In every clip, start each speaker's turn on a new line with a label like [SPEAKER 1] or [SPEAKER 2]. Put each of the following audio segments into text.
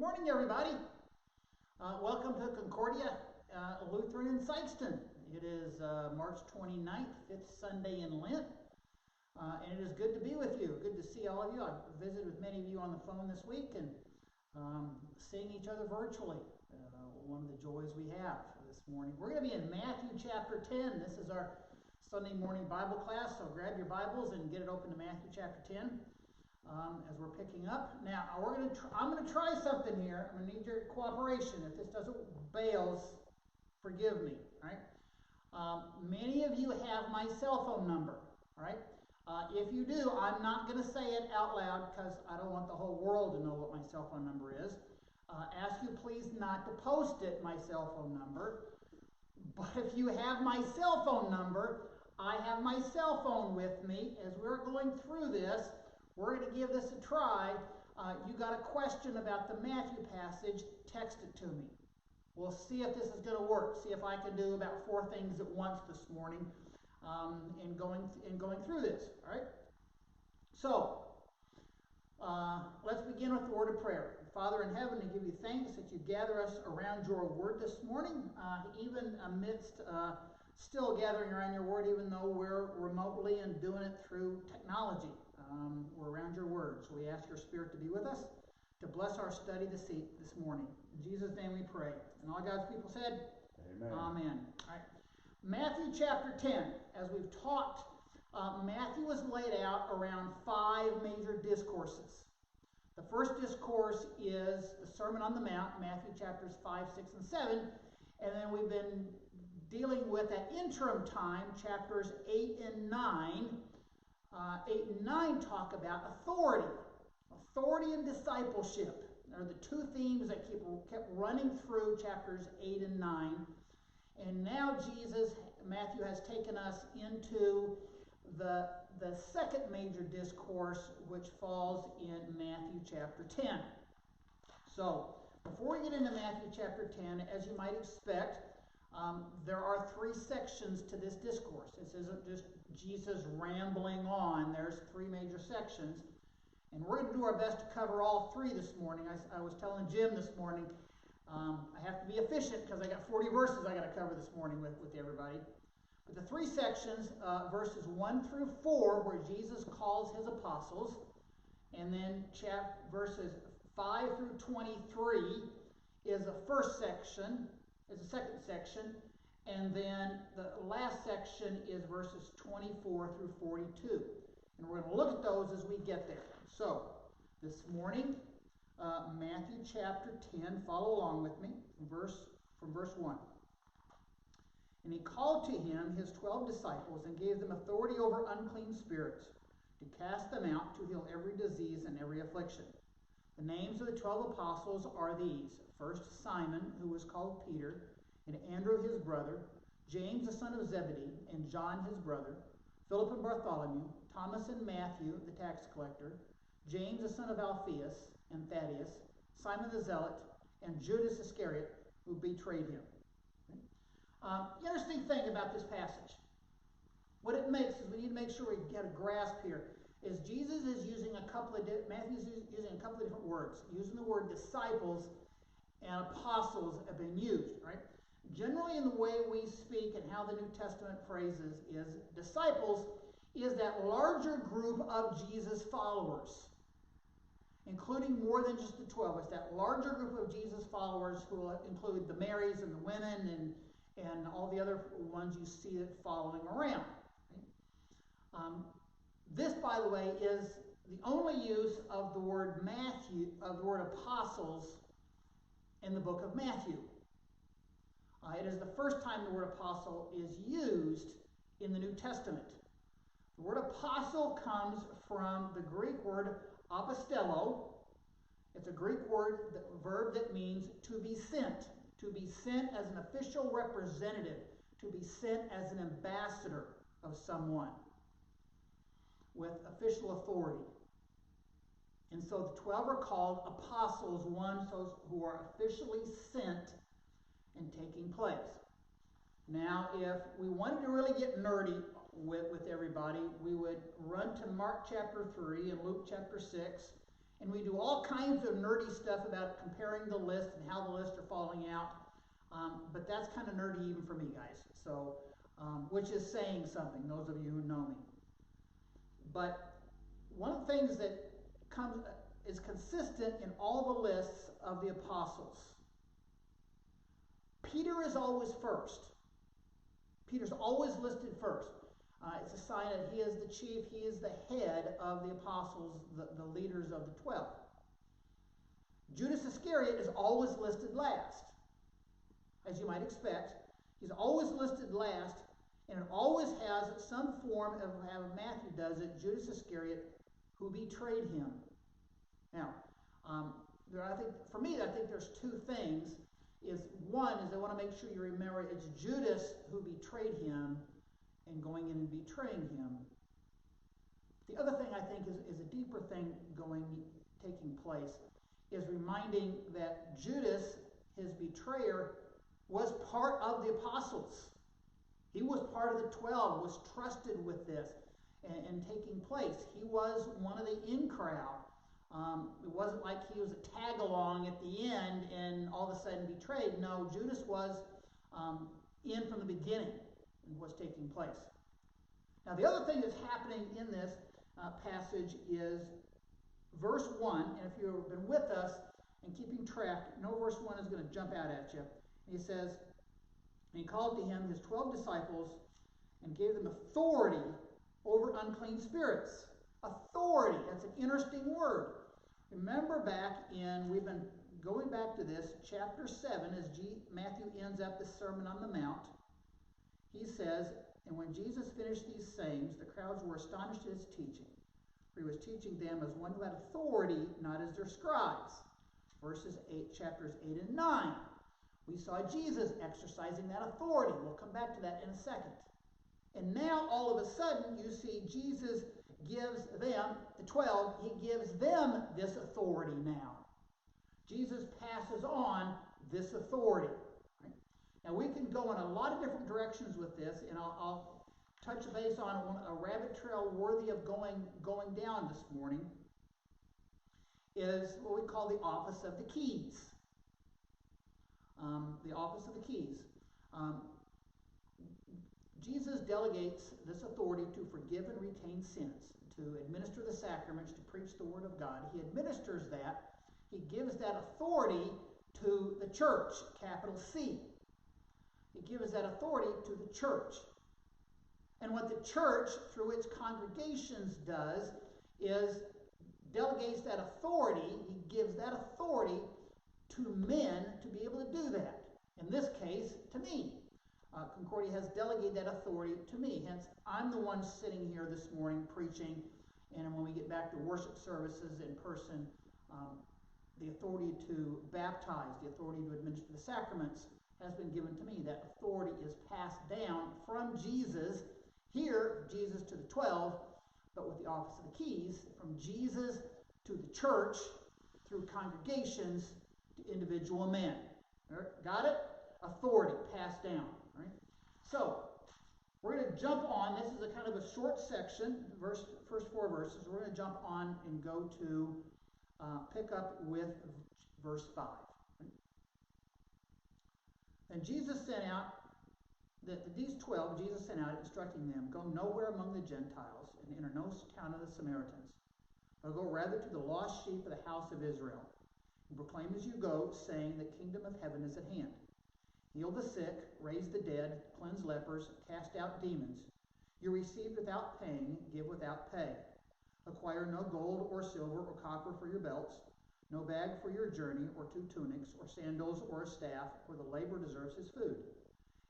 [SPEAKER 1] morning, everybody. Welcome to Concordia Lutheran in Sikeston. It is March 29th, 5th Sunday in Lent, and it is good to be with you. Good to see all of you. I've visited with many of you on the phone this week and seeing each other virtually. One of the joys we have this morning. We're going to be in Matthew chapter 10. This is our Sunday morning Bible class, so grab your Bibles and get it open to Matthew chapter 10. As we're picking up. Now, I'm going to try something here. I'm going to need your cooperation. If this doesn't bail, forgive me. All right? Many of you have my cell phone number. All right? If you do, I'm not going to say it out loud because I don't want the whole world to know what my cell phone number is. Ask you please not to post it, my cell phone number. But if you have my cell phone number, I have my cell phone with me as we're going through this. We're going to give this a try. You got a question about the Matthew passage, text it to me. We'll see if this is going to work. See if I can do about 4 things at once this morning in going through this. All right? So, let's begin with the word of prayer. Father in heaven, I give you thanks that you gather us around your word this morning, even amidst still gathering around your word, even though we're remotely and doing it through technology. We're around your word. So we ask your Spirit to be with us, to bless our study this morning. In Jesus' name we pray. And all God's people said,
[SPEAKER 2] Amen.
[SPEAKER 1] Amen. All right. Matthew chapter 10. As we've talked, Matthew was laid out around 5 major discourses. The first discourse is the Sermon on the Mount, Matthew chapters 5, 6, and 7. And then we've been dealing with at interim time, chapters 8 and 9. 8 and 9 talk about authority. Authority and discipleship. They're the 2 themes that kept running through chapters 8 and 9. And now Matthew has taken us into the second major discourse, which falls in Matthew chapter 10. So, before we get into Matthew chapter 10, as you might expect, there are 3 sections to this discourse. This isn't just Jesus rambling on. There's 3 major sections. And we're going to do our best to cover all 3 this morning. I was telling Jim this morning, I have to be efficient because I got 40 verses I got to cover this morning with everybody. But the 3 sections, verses 1 through 4, where Jesus calls his apostles, and then verses 5 through 23 is the first section, is the second section, and then the last section is verses 24 through 42. And we're going to look at those as we get there. So, this morning, Matthew chapter 10, follow along with me from verse 1. And he called to him his 12 disciples and gave them authority over unclean spirits, to cast them out, to heal every disease and every affliction. The names of the 12 apostles are these: first Simon, who was called Peter, and Andrew his brother, James the son of Zebedee, and John his brother, Philip and Bartholomew, Thomas and Matthew the tax collector, James the son of Alphaeus and Thaddeus, Simon the zealot, and Judas Iscariot, who betrayed him. Okay? The interesting thing about this passage, what it makes is we need to make sure we get a grasp here, is Jesus is using Matthew's using a couple of different words. Using the word disciples and apostles have been used, right? Generally in the way we speak and how the New Testament phrases is, disciples is that larger group of Jesus followers, including more than just the 12. It's that larger group of Jesus followers who will include the Marys and the women and all the other ones you see it following around. Right? This, by the way, is the only use of the word apostles in the book of Matthew. It is the first time the word apostle is used in the New Testament. The word apostle comes from the Greek word apostello. It's a Greek verb that means to be sent as an official representative, to be sent as an ambassador of someone with official authority. And so the 12 are called apostles, those who are officially sent and taking place. Now, if we wanted to really get nerdy with everybody, we would run to Mark chapter 3 and Luke chapter 6 And we do all kinds of nerdy stuff about comparing the lists and how the lists are falling out. But that's kind of nerdy even for me, guys. So, which is saying something, those of you who know me. But one of the things that is consistent in all the lists of the apostles, Peter is always first. Peter's always listed first. It's a sign that he is the chief, he is the head of the apostles, the leaders of the 12. Judas Iscariot is always listed last, as you might expect. He's always listed last, and it always has some form of how Matthew does it, Judas Iscariot, who betrayed him. Now, I think there's two things. One is I want to make sure you remember it's Judas who betrayed him and going in and betraying him. The other thing I think is a deeper thing taking place is reminding that Judas, his betrayer, was part of the apostles. He was part of the 12, was trusted with this and taking place. He was one of the in crowd. It wasn't like he was a tag along at the end and all of a sudden betrayed. No, Judas was in from the beginning and was taking place. Now, the other thing that's happening in this passage is verse 1, and if you've been with us and keeping track, no verse 1 is going to jump out at you. And he says, and he called to him his 12 disciples and gave them authority over unclean spirits. Authority, that's an interesting word. Remember we've been going back to this, chapter 7, as Matthew ends up the Sermon on the Mount. He says, and when Jesus finished these sayings, the crowds were astonished at his teaching. For he was teaching them as one who had authority, not as their scribes. Chapters 8 and 9. We saw Jesus exercising that authority. We'll come back to that in a second. And now, all of a sudden, you see Jesus gives them, the 12, he gives them this authority now. Jesus passes on this authority. Right? Now, we can go in a lot of different directions with this, and I'll touch base on a rabbit trail worthy of going down this morning, is what we call the office of the keys. The office of the keys. Jesus delegates this authority to forgive and retain sins, to administer the sacraments, to preach the word of God. He administers that. He gives that authority to the church, capital C. He gives that authority to the church. And what the church, through its congregations, does is delegates that authority. He gives that authority to men to be able to do that. In this case, to me. Concordia has delegated that authority to me. Hence, I'm the one sitting here this morning preaching, and when we get back to worship services in person, the authority to baptize, the authority to administer the sacraments has been given to me. That authority is passed down from Jesus, here, Jesus to the 12, but with the office of the keys, from Jesus to the church, through congregations to individual men. Got it? Authority passed down. Right? So, we're going to jump on. This is a kind of a short section, first 4 verses. We're going to jump on and go to pick up with verse 5. Right? And Jesus sent out, these 12, Jesus sent out instructing them, go nowhere among the Gentiles and enter no town of the Samaritans, but go rather to the lost sheep of the house of Israel, and proclaim as you go, saying, the kingdom of heaven is at hand. Heal the sick, raise the dead, cleanse lepers, cast out demons. You receive without paying, give without pay. Acquire no gold or silver or copper for your belts, no bag for your journey, or 2 tunics, or sandals, or a staff, for the laborer deserves his food.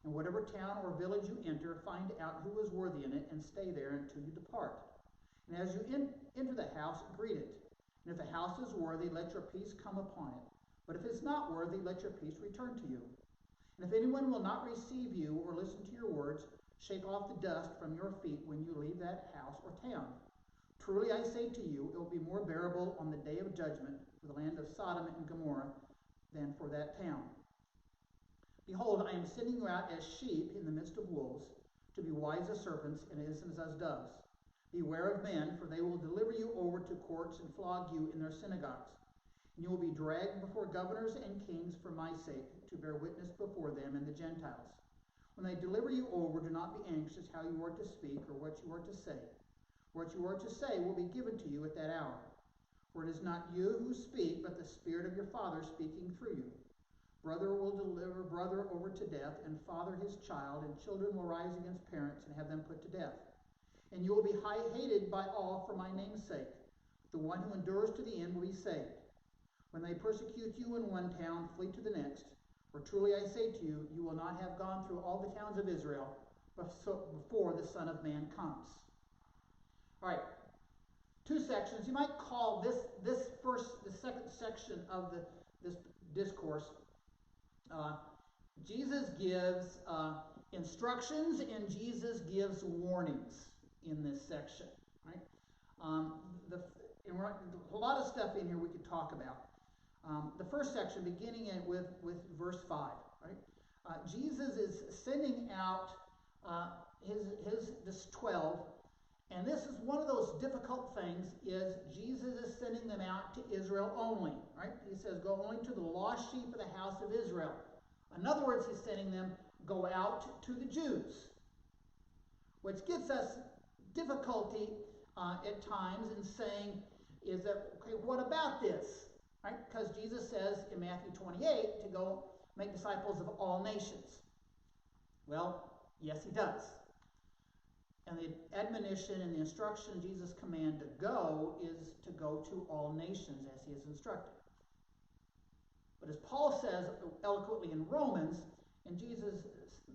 [SPEAKER 1] In whatever town or village you enter, find out who is worthy in it, and stay there until you depart. And as you enter the house, greet it. And if the house is worthy, let your peace come upon it. But if it's not worthy, let your peace return to you. And if anyone will not receive you or listen to your words, shake off the dust from your feet when you leave that house or town. Truly I say to you, it will be more bearable on the day of judgment for the land of Sodom and Gomorrah than for that town. Behold, I am sending you out as sheep in the midst of wolves, to be wise as serpents and innocent as doves. Beware of men, for they will deliver you over to courts and flog you in their synagogues. And you will be dragged before governors and kings for my sake, to bear witness before them and the Gentiles. When they deliver you over, do not be anxious how you are to speak or what you are to say. What you are to say will be given to you at that hour. For it is not you who speak, but the Spirit of your Father speaking through you. Brother will deliver brother over to death, and father his child, and children will rise against parents and have them put to death. And you will be hated by all for my name's sake. The one who endures to the end will be saved. When they persecute you in one town, flee to the next. For truly I say to you, you will not have gone through all the towns of Israel before the Son of Man comes. All right, two sections. You might call the second section of this discourse. Jesus gives instructions and Jesus gives warnings in this section. Right? A lot of stuff in here we could talk about. The first section, beginning with verse 5. Right? Jesus is sending out his 12. And this is one of those difficult things, is Jesus is sending them out to Israel only, right? He says, go only to the lost sheep of the house of Israel. In other words, he's sending them, go out to the Jews. Which gets us difficulty at times in saying, is that, okay, what about this? Right? Because Jesus says in Matthew 28 to go make disciples of all nations. Well, yes, he does. And the admonition and the instruction, Jesus' command to go, is to go to all nations as he is instructed. But as Paul says eloquently in Romans, and Jesus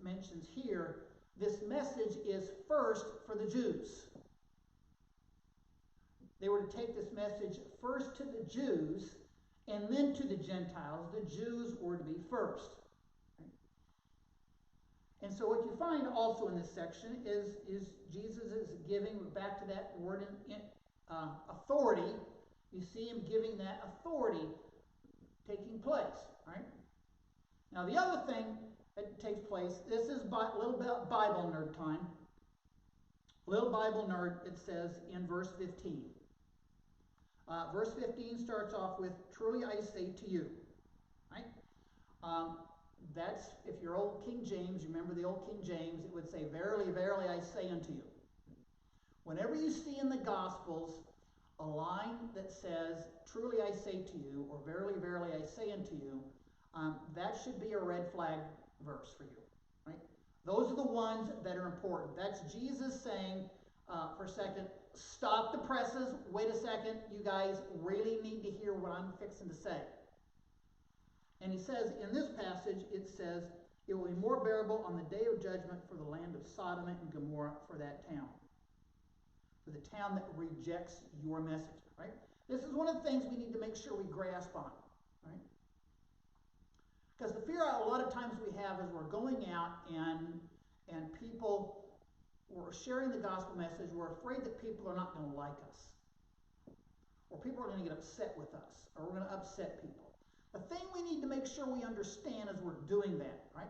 [SPEAKER 1] mentions here, this message is first for the Jews. They were to take this message first to the Jews and then to the Gentiles. The Jews were to be first. And so what you find also in this section is Jesus is giving, back to that word in authority. You see him giving that authority taking place, right? Now the other thing that takes place, this is a little bit Bible nerd time. Little Bible nerd, it says in verse 15. Verse 15 starts off with, truly I say to you, right? That's, if you're old King James, you remember the old King James, it would say, verily, verily, I say unto you. Whenever you see in the Gospels a line that says, truly I say to you, or verily, verily, I say unto you, that should be a red flag verse for you, right? Those are the ones that are important. That's Jesus saying, for a second, stop the presses, wait a second, you guys really need to hear what I'm fixing to say. And he says, in this passage, it says, it will be more bearable on the day of judgment for the land of Sodom and Gomorrah, for that town. For the town that rejects your message, right? This is one of the things we need to make sure we grasp on, right? Because the fear a lot of times we have is we're going out and people, we're sharing the gospel message, we're afraid that people are not going to like us. Or people are going to get upset with us, or we're going to upset people. The thing we need to make sure we understand as we're doing that, right?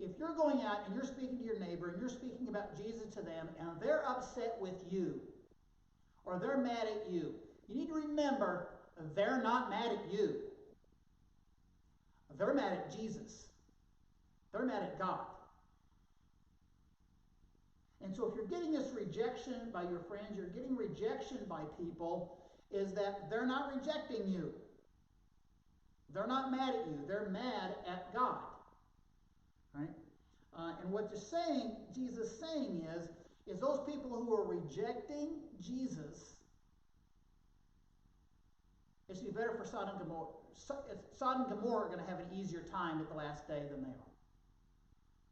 [SPEAKER 1] If you're going out and you're speaking to your neighbor and you're speaking about Jesus to them and they're upset with you or they're mad at you, you need to remember they're not mad at you. They're mad at Jesus. They're mad at God. And so if you're getting this rejection by your friends, you're getting rejection by people, is that they're not rejecting you. They're not mad at you. They're mad at God. Right? And what you're saying, Jesus is saying is those people who are rejecting Jesus, it should be better for Sodom and Gomorrah. Sodom and Gomorrah are going to have an easier time at the last day than they are.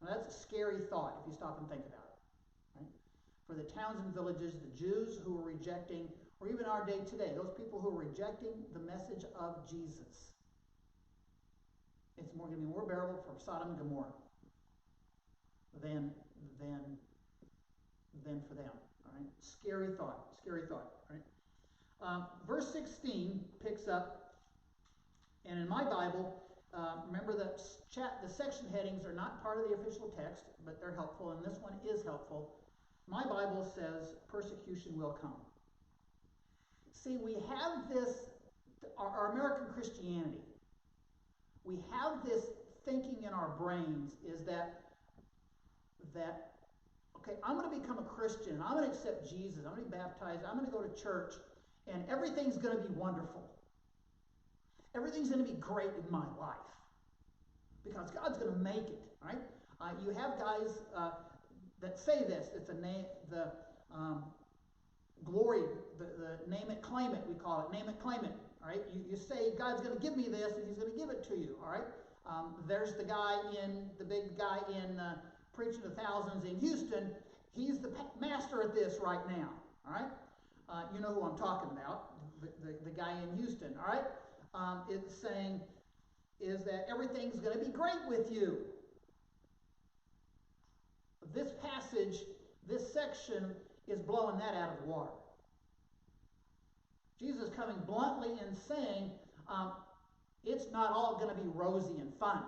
[SPEAKER 1] Now that's a scary thought if you stop and think about it. Right? For the towns and villages, the Jews who are rejecting, or even our day today, those people who are rejecting the message of Jesus, it's going to be more bearable for Sodom and Gomorrah than for them. All right? Scary thought. Right? Verse 16 picks up, and in my Bible, remember that the section headings are not part of the official text, but they're helpful, and this one is helpful. My Bible says persecution will come. See, we have this, our American Christianity, we have this thinking in our brains is that okay, I'm going to become a Christian, I'm going to accept Jesus, I'm going to be baptized, I'm going to go to church, and everything's going to be wonderful. Everything's going to be great in my life because God's going to make it, right? You have guys that say this. It's a name, the glory, the name it, claim it, we call it. Name it, claim it, all right? You say, God's going to give me this, and he's going to give it to you, all right? There's the big guy in Preaching to Thousands in Houston. He's the master at this right now, all right? You know who I'm talking about, the guy in Houston, all right? It's saying is that everything's going to be great with you. This passage, this section, is blowing that out of the water. Jesus is coming bluntly and saying, it's not all going to be rosy and fun.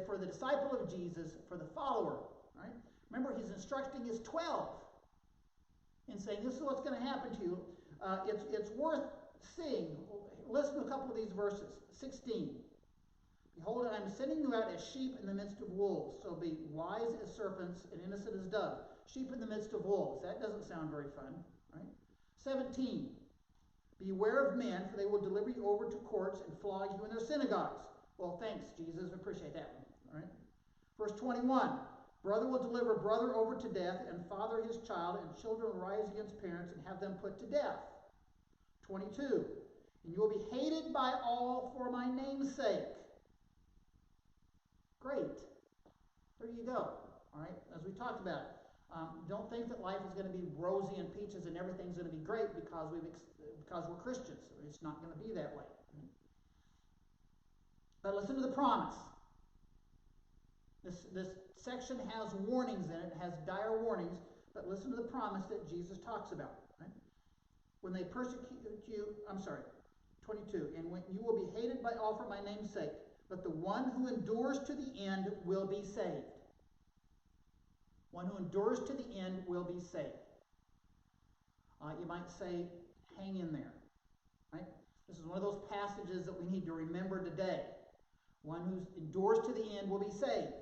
[SPEAKER 1] For the disciple of Jesus, for the follower, right? Remember, he's instructing his 12 and saying, this is what's going to happen to you. It's worth seeing. Listen to a couple of these verses. 16. Behold, I am sending you out as sheep in the midst of wolves. So be wise as serpents and innocent as doves. Sheep in the midst of wolves. That doesn't sound very fun, right? 17. Beware of men, for they will deliver you over to courts and flog you in their synagogues. Well, thanks, Jesus. I appreciate that one. All right? Verse 21. Brother will deliver brother over to death, and father his child, and children will rise against parents and have them put to death. 22. And you will be hated by all for my name's sake. Great. There you go. All right? As we talked about, don't think that life is going to be rosy and peaches and everything's going to be great because we're Christians. It's not going to be that way. But listen to the promise. This section has warnings in it. It has dire warnings. But listen to the promise that Jesus talks about. Right? When they persecute you, 22. And when you will be hated by all for my name's sake, but the one who endures to the end will be saved. One who endures to the end will be saved. You might say, hang in there. Right? This is one of those passages that we need to remember today. One who endures to the end will be saved.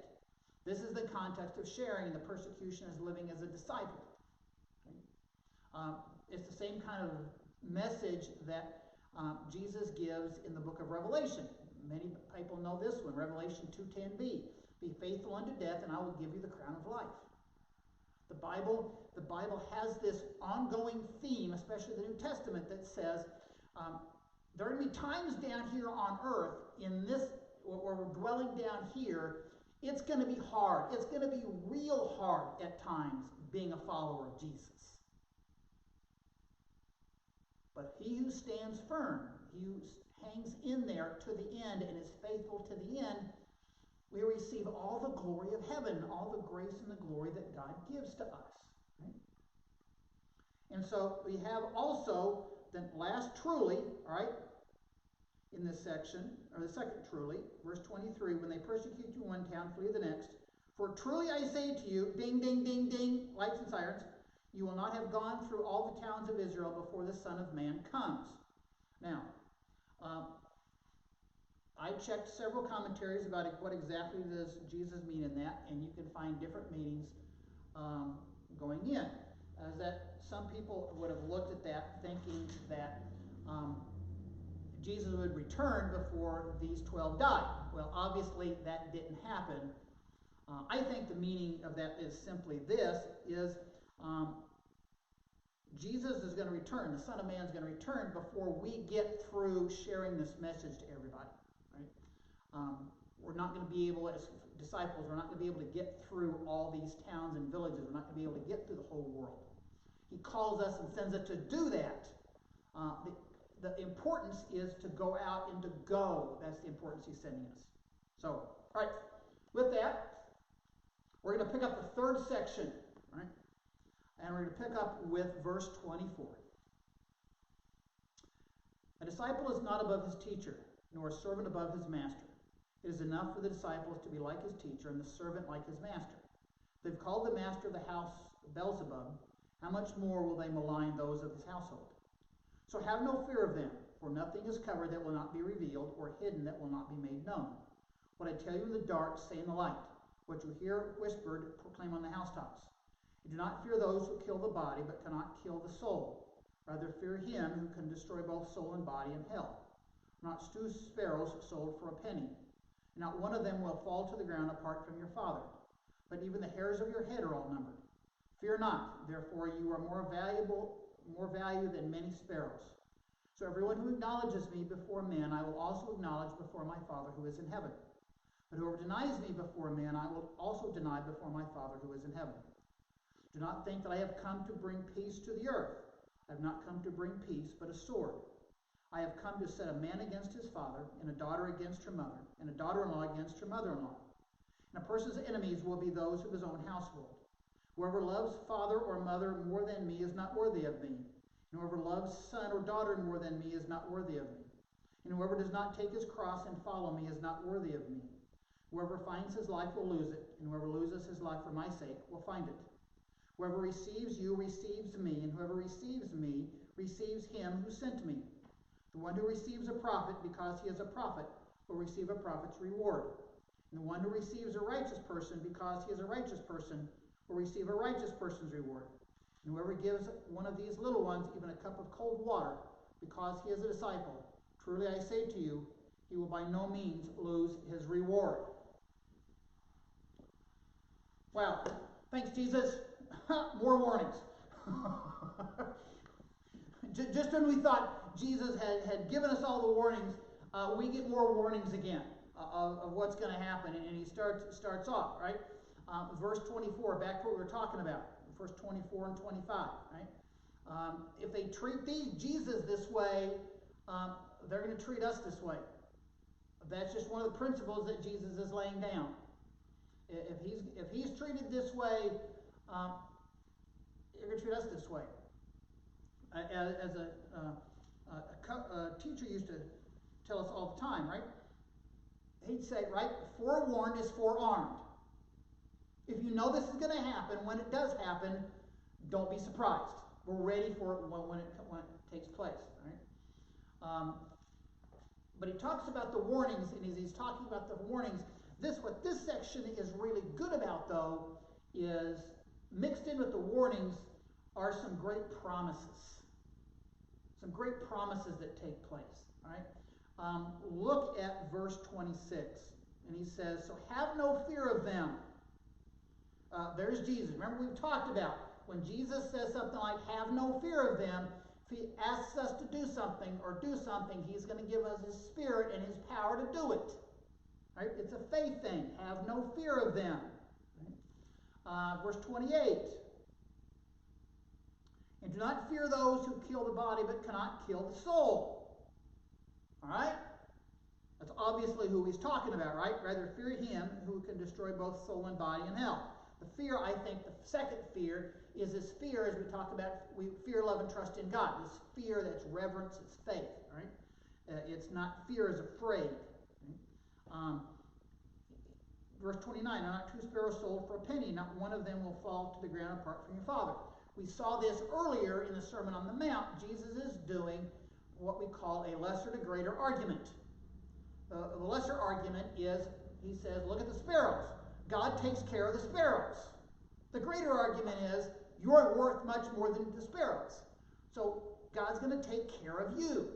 [SPEAKER 1] This is the context of sharing the persecution as living as a disciple. Okay? It's the same kind of message that Jesus gives in the book of Revelation. Many people know this one, Revelation 2:10b. Be faithful unto death, and I will give you the crown of life. The Bible has this ongoing theme, especially the New Testament, that says there are going to be times down here on earth, in this, where we're dwelling down here, it's going to be hard. It's going to be real hard at times being a follower of Jesus. But he who stands firm, he who hangs in there to the end and is faithful to the end, we receive all the glory of heaven, all the grace and the glory that God gives to us. Right? And so we have also the last truly, all right, in this section, or the second truly, verse 23, when they persecute you one town, flee the next. For truly I say to you, ding, ding, ding, ding, lights and sirens, you will not have gone through all the towns of Israel before the Son of Man comes. Now, I checked several commentaries about what exactly does Jesus mean in that, and you can find different meanings going in. As that some people would have looked at that thinking that Jesus would return before these 12 died. Well, obviously that didn't happen. I think the meaning of that is simply this, is Jesus is going to return, the Son of Man is going to return before we get through sharing this message to everybody. Right? We're not going to be able, as disciples, we're not going to be able to get through all these towns and villages. We're not going to be able to get through the whole world. He calls us and sends us to do that. The importance is to go out and to go. That's the importance he's sending us. So, all right. With that, we're going to pick up the third section. Right? And we're going to pick up with verse 24. A disciple is not above his teacher, nor a servant above his master. It is enough for the disciples to be like his teacher and the servant like his master. They've called the master of the house Beelzebub. How much more will they malign those of his household? So have no fear of them, for nothing is covered that will not be revealed, or hidden that will not be made known. What I tell you in the dark, say in the light. What you hear whispered, proclaim on the housetops. And do not fear those who kill the body, but cannot kill the soul. Rather fear him who can destroy both soul and body in hell. Not two sparrows sold for a penny, and not one of them will fall to the ground apart from your Father. But even the hairs of your head are all numbered. Fear not, therefore you are more value than many sparrows. So everyone who acknowledges me before men, I will also acknowledge before my Father who is in heaven. But whoever denies me before men, I will also deny before my Father who is in heaven. Do not think that I have come to bring peace to the earth. I have not come to bring peace, but a sword. I have come to set a man against his father, and a daughter against her mother, and a daughter-in-law against her mother-in-law. And a person's enemies will be those of his own household. Whoever loves father or mother more than me is not worthy of me. And whoever loves son or daughter more than me is not worthy of me. And whoever does not take his cross and follow me is not worthy of me. Whoever finds his life will lose it, and whoever loses his life for my sake will find it. Whoever receives you receives me, and whoever receives me receives him who sent me. The one who receives a prophet because he is a prophet will receive a prophet's reward. And the one who receives a righteous person because he is a righteous person will receive a righteous person's reward. And whoever gives one of these little ones even a cup of cold water because he is a disciple, truly I say to you, he will by no means lose his reward. Wow. Thanks, Jesus. More warnings. Just when we thought Jesus had given us all the warnings, we get more warnings again of what's going to happen. And he starts off, right? Verse 24, back to what we were talking about. Verse 24 and 25, right? If they treat Jesus this way, they're going to treat us this way. That's just one of the principles that Jesus is laying down. If he's treated this way, you're going to treat us this way. As a teacher used to tell us all the time, right? He'd say, right, forewarned is forearmed. If you know this is going to happen, when it does happen, don't be surprised. We're ready for it when it takes place, right? But he talks about the warnings, and as he's talking about the warnings, what this section is really good about, though, is mixed in with the warnings are some great promises. Some great promises that take place, right? Look at verse 26, and he says, so have no fear of them. There's Jesus. Remember we've talked about when Jesus says something like, have no fear of them, if he asks us to do something or do something, he's going to give us his spirit and his power to do it. Right? It's a faith thing. Have no fear of them. Right? Verse 28. And do not fear those who kill the body but cannot kill the soul. All right? That's obviously who he's talking about, right? Rather fear him who can destroy both soul and body in hell. The fear, I think, the second fear is this fear, as we talk about, we fear, love, and trust in God. This fear that's reverence, it's faith, right? It's not fear as afraid. Right? Verse 29, and not two sparrows sold for a penny, not one of them will fall to the ground apart from your Father. We saw this earlier in the Sermon on the Mount. Jesus is doing what we call a lesser to greater argument. The lesser argument is, he says, look at the sparrows. God takes care of the sparrows. The greater argument is, you're worth much more than the sparrows. So God's going to take care of you.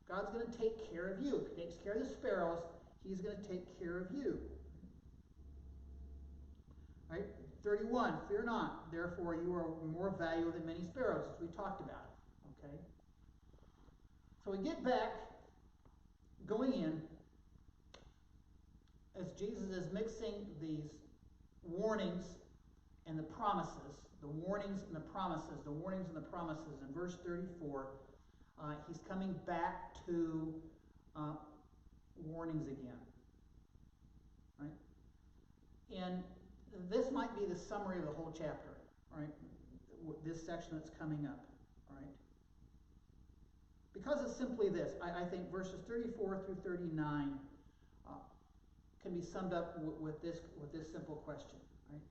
[SPEAKER 1] God's going to take care of you. If he takes care of the sparrows, he's going to take care of you. Right? 31, fear not, therefore you are more valuable than many sparrows, as we talked about. Okay? So we get back, going in, as Jesus is mixing these warnings and the promises, the warnings and the promises, the warnings and the promises. In verse 34, he's coming back to warnings again. Right? And this might be the summary of the whole chapter, right? This section that's coming up, right? Because it's simply this. I think verses 34 through 39 can be summed up with this simple question, right?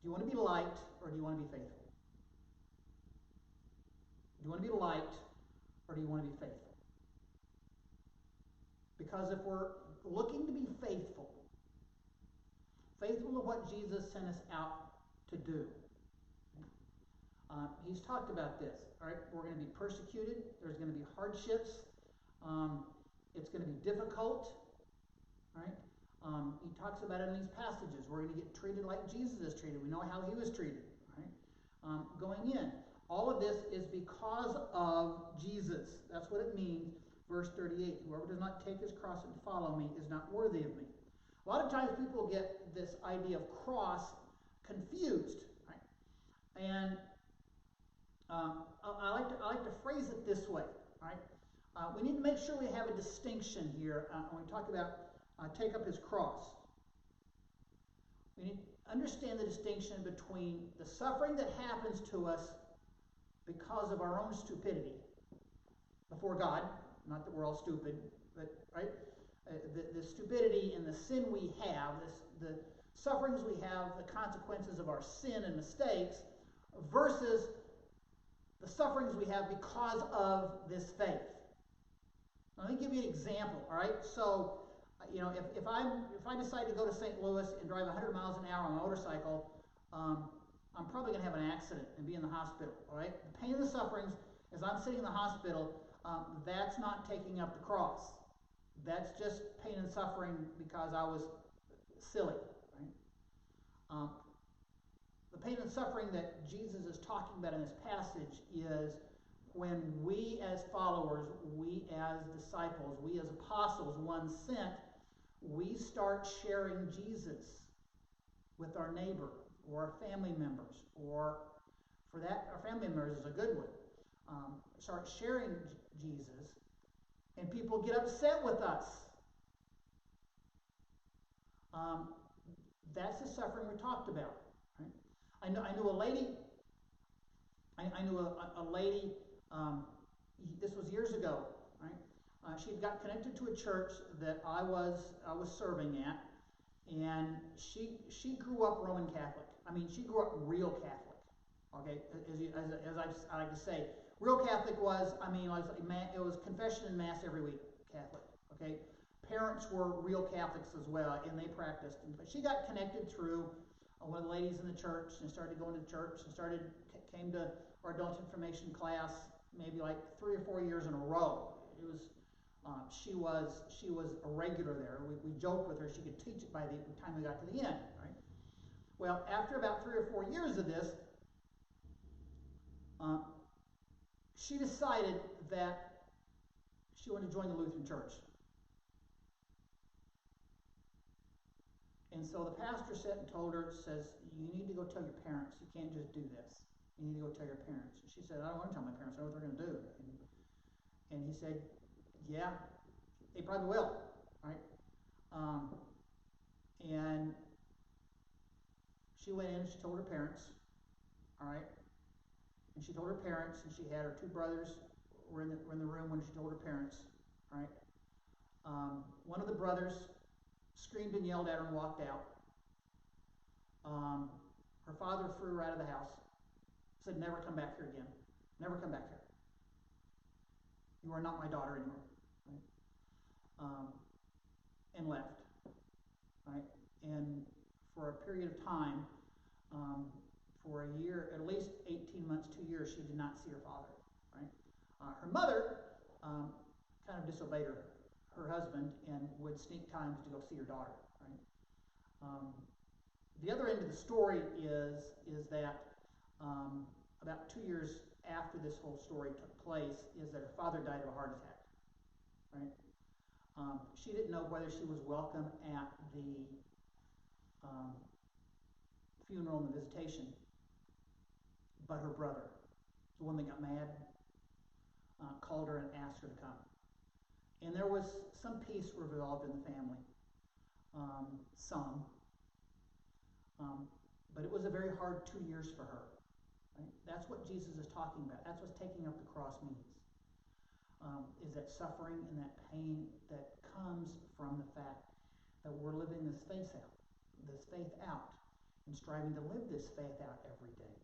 [SPEAKER 1] Do you want to be liked, or do you want to be faithful? Do you want to be liked, or do you want to be faithful? Because if we're looking to be faithful, faithful to what Jesus sent us out to do, he's talked about this. All right, we're going to be persecuted. There's going to be hardships. It's going to be difficult. Right? He talks about it in these passages. We're going to get treated like Jesus is treated. We know how he was treated. Right? Going in. All of this is because of Jesus. That's what it means. Verse 38. Whoever does not take his cross and follow me is not worthy of me. A lot of times people get this idea of cross confused. Right? And I like to phrase it this way. Right? We need to make sure we have a distinction here when we talk about take up his cross. We need to understand the distinction between the suffering that happens to us because of our own stupidity before God. Not that we're all stupid, but right, the stupidity and the sin we have, the sufferings we have, the consequences of our sin and mistakes, versus the sufferings we have because of this faith. Now, let me give you an example. All right, so if I decide to go to St. Louis and drive 100 miles an hour on a motorcycle, I'm probably going to have an accident and be in the hospital. All right, the pain and the sufferings as I'm sitting in the hospital, that's not taking up the cross. That's just pain and suffering because I was silly. Right? The pain and suffering that Jesus is talking about in this passage is when we as followers, we as disciples, we as apostles, one sent, we start sharing Jesus with our neighbor or our family members, or for that, our family members is a good one. Start sharing Jesus, and people get upset with us. That's the suffering we talked about. Right? I knew a lady. I knew a lady. This was years ago. Right? She got connected to a church that I was serving at, and she grew up Roman Catholic. I mean, she grew up real Catholic. Okay, as I like to say, real Catholic was, I mean, it was confession and mass every week. Catholic. Okay, parents were real Catholics as well, and they practiced. But she got connected through one of the ladies in the church, and started going to church, and came to our adult information class maybe like 3 or 4 years in a row. It was she was a regular there. We joked with her she could teach it by the time we got to the end. Right? Well, after about 3 or 4 years of this, she decided that she wanted to join the Lutheran Church. And so the pastor sat and told her, says, you need to go tell your parents. You can't just do this. You need to go tell your parents. And she said, I don't want to tell my parents. I know what they're going to do. And he said, yeah, they probably will. Right? And she went in and she told her parents. All right? And she told her parents, and she had her 2 brothers were in the room when she told her parents. All right? One of the brothers screamed and yelled at her and walked out. Her father threw her out of the house. Said, never come back here again. Never come back here. You are not my daughter anymore. Right? And left. Right? And for a period of time, for a year, at least 18 months, 2 years, she did not see her father. Right? Her mother kind of disobeyed her husband and would sneak times to go see her daughter. Right? The other end of the story is that about 2 years after this whole story took place, is that her father died of a heart attack. Right? She didn't know whether she was welcome at the funeral and the visitation, but her brother, the one that got mad, called her and asked her to come. And there was some peace resolved in the family. But it was a very hard 2 years for her. Right? That's what Jesus is talking about. That's what taking up the cross means. Is that suffering and that pain that comes from the fact that we're living this faith out and striving to live this faith out every day.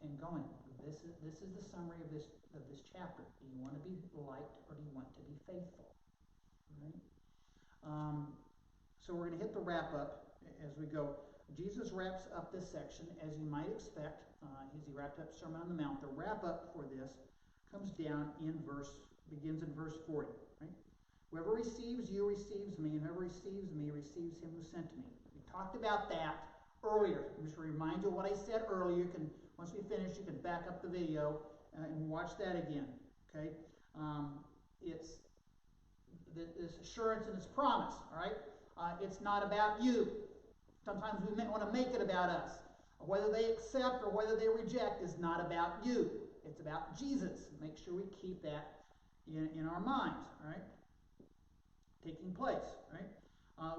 [SPEAKER 1] And going. This is the summary of this chapter. Do you want to be liked or do you want to be faithful? Right? So we're going to hit the wrap up as we go. Jesus wraps up this section as you might expect. As he wrapped up Sermon on the Mount, the wrap up for this comes down begins in verse 40. Right? Whoever receives you receives me, and whoever receives me receives him who sent me. We talked about that earlier. I'm just to remind you of what I said earlier. Once we finish, you can back up the video and watch that again. Okay? It's this assurance and this promise. All right? It's not about you. Sometimes we want to make it about us. Whether they accept or whether they reject is not about you. It's about Jesus. Make sure we keep that in our minds. All right? Taking place. Right?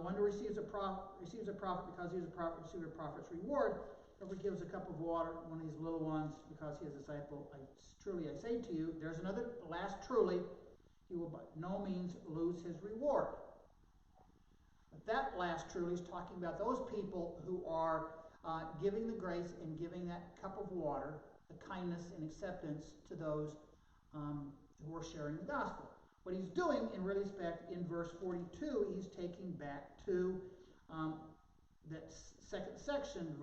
[SPEAKER 1] One who receives a prophet because he is a prophet, receives a prophet's reward. Whoever gives a cup of water, one of these little ones, because he is a disciple, truly I say to you, there's another last truly, he will by no means lose his reward. But that last truly is talking about those people who are giving the grace and giving that cup of water, the kindness and acceptance to those who are sharing the gospel. What he's doing, in respect, in verse 42, he's taking back to that second section,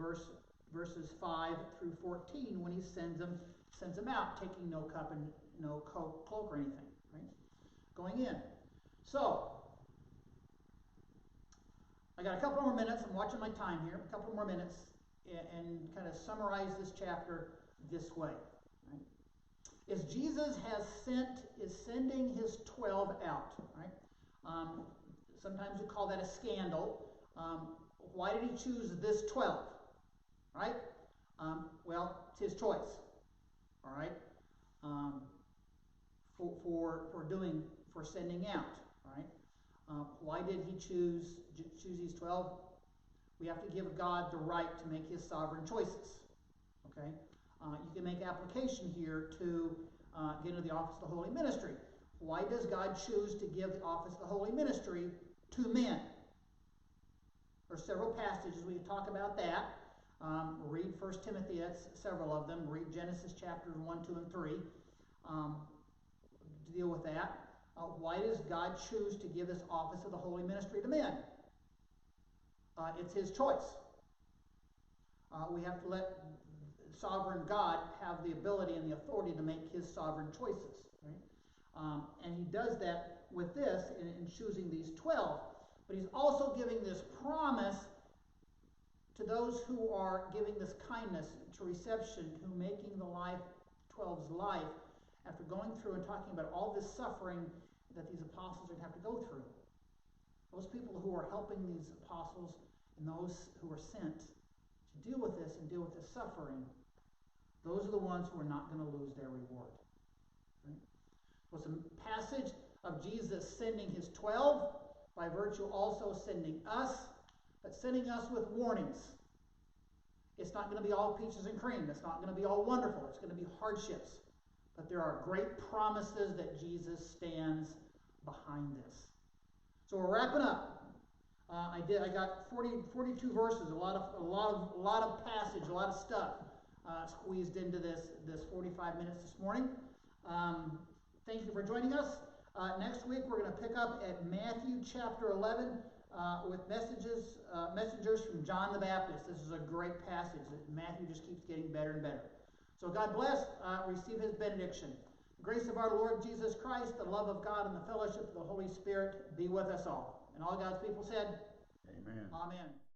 [SPEAKER 1] verses 5 through 14, when he sends them out, taking no cup and no cloak or anything, right? Going in. So, I got a couple more minutes. I'm watching my time here. A couple more minutes, and kind of summarize this chapter this way. Right? As Jesus is sending his 12 out. Right? Sometimes we call that a scandal. Why did he choose this 12? Right? Well, it's his choice. All right? For sending out. All right? Why did he choose these 12? We have to give God the right to make his sovereign choices. Okay? You can make application here to get into the office of the holy ministry. Why does God choose to give the office of the holy ministry to men? There are several passages we can talk about that. Read 1 Timothy, that's several of them. Read Genesis chapters 1, 2, and 3 to deal with that. Why does God choose to give this office of the holy ministry to men? It's his choice. We have to let sovereign God have the ability and the authority to make his sovereign choices. Right? And he does that with this in choosing these 12. But he's also giving this promise to those who are giving this kindness to reception, who making the 12's life, after going through and talking about all this suffering that these apostles are going to have to go through. Those people who are helping these apostles and those who are sent to deal with this and deal with this suffering, those are the ones who are not going to lose their reward. Right? So it's a passage of Jesus sending his 12, by virtue also sending us, but sending us with warnings. It's not going to be all peaches and cream. It's not going to be all wonderful. It's going to be hardships. But there are great promises that Jesus stands behind this. So we're wrapping up. I got 42 verses, a lot of passage, a lot of stuff squeezed into this 45 minutes this morning. Thank you for joining us. Next week we're going to pick up at Matthew chapter 11 with messengers from John the Baptist. This is a great passage. Matthew just keeps getting better and better. So God bless. Receive his benediction. The grace of our Lord Jesus Christ, the love of God, and the fellowship of the Holy Spirit be with us all. And all God's people said,
[SPEAKER 2] Amen.
[SPEAKER 1] Amen.